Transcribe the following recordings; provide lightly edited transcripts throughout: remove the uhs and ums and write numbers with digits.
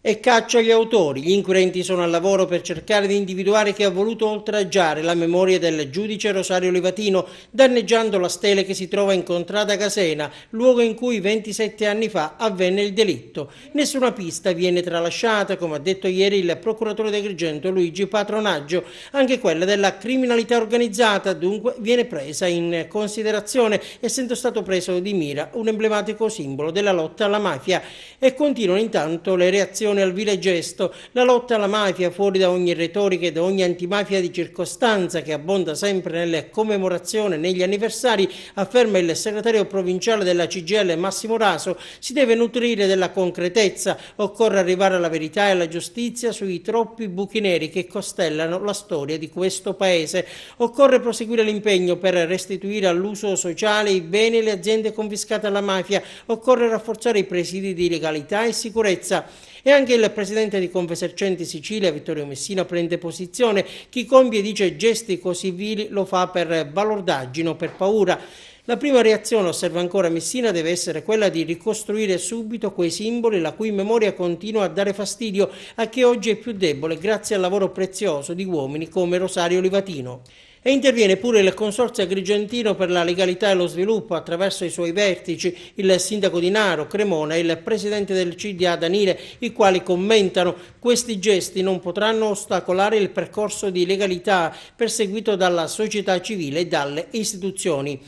E caccia agli autori. Gli inquirenti sono al lavoro per cercare di individuare chi ha voluto oltraggiare la memoria del giudice Rosario Livatino, danneggiando la stele che si trova in Contrada Casena, luogo in cui 27 anni fa avvenne il delitto. Nessuna pista viene tralasciata, come ha detto ieri il procuratore di Agrigento Luigi Patronaggio. Anche quella della criminalità organizzata, dunque, viene presa in considerazione, essendo stato preso di mira un emblematico simbolo della lotta alla mafia. E continuano intanto le reazioni al vile gesto, la lotta alla mafia fuori da ogni retorica e da ogni antimafia di circostanza che abbonda sempre nelle commemorazioni e negli anniversari, afferma il segretario provinciale della CGIL Massimo Raso. Si deve nutrire della concretezza, occorre arrivare alla verità e alla giustizia sui troppi buchi neri che costellano la storia di questo paese. Occorre proseguire l'impegno per restituire all'uso sociale i beni e le aziende confiscate alla mafia, occorre rafforzare i presidi di legalità e sicurezza. E anche il presidente di Confesercenti Sicilia, Vittorio Messina, prende posizione. Chi compie e dice gesti così vili lo fa per balordaggine o per paura. La prima reazione, osserva ancora Messina, deve essere quella di ricostruire subito quei simboli la cui memoria continua a dare fastidio a chi oggi è più debole grazie al lavoro prezioso di uomini come Rosario Livatino. E interviene pure il Consorzio Agrigentino per la legalità e lo sviluppo attraverso i suoi vertici, il sindaco di Naro, Cremona e il presidente del CDA Danile, i quali commentano: questi gesti non potranno ostacolare il percorso di legalità perseguito dalla società civile e dalle istituzioni.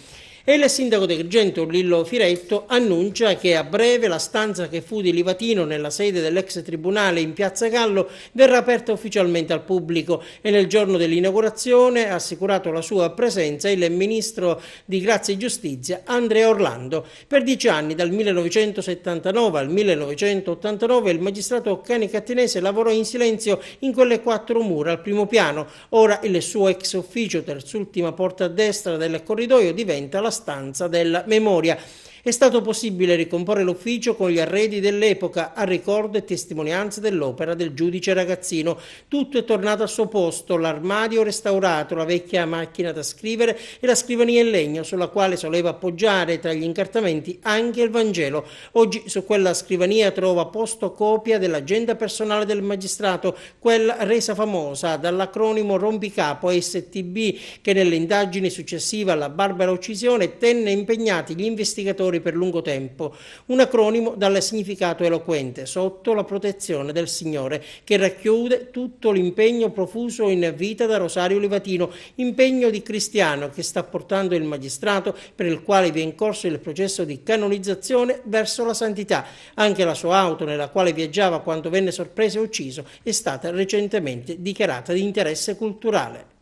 E il sindaco di Agrigento, Lillo Firetto, annuncia che a breve la stanza che fu di Livatino nella sede dell'ex tribunale in Piazza Gallo verrà aperta ufficialmente al pubblico e nel giorno dell'inaugurazione ha assicurato la sua presenza il ministro di Grazia e Giustizia Andrea Orlando. Per 10 anni, dal 1979 al 1989, il magistrato canicattinese lavorò in silenzio in quelle 4 mura al primo piano. Ora il suo ex ufficio, terzultima porta a destra del corridoio, diventa la stanza della memoria. È stato possibile ricomporre l'ufficio con gli arredi dell'epoca a ricordo e testimonianza dell'opera del giudice ragazzino. Tutto è tornato al suo posto, l'armadio restaurato, la vecchia macchina da scrivere e la scrivania in legno sulla quale soleva appoggiare tra gli incartamenti anche il Vangelo. Oggi su quella scrivania trova posto copia dell'agenda personale del magistrato, quella resa famosa dall'acronimo rompicapo STB, che nelle indagini successive alla barbara uccisione tenne impegnati gli investigatori per lungo tempo, un acronimo dal significato eloquente: sotto la protezione del Signore, che racchiude tutto l'impegno profuso in vita da Rosario Livatino, impegno di cristiano che sta portando il magistrato, per il quale vi è in corso il processo di canonizzazione verso la santità. Anche la sua auto, nella quale viaggiava quando venne sorpreso e ucciso, è stata recentemente dichiarata di interesse culturale.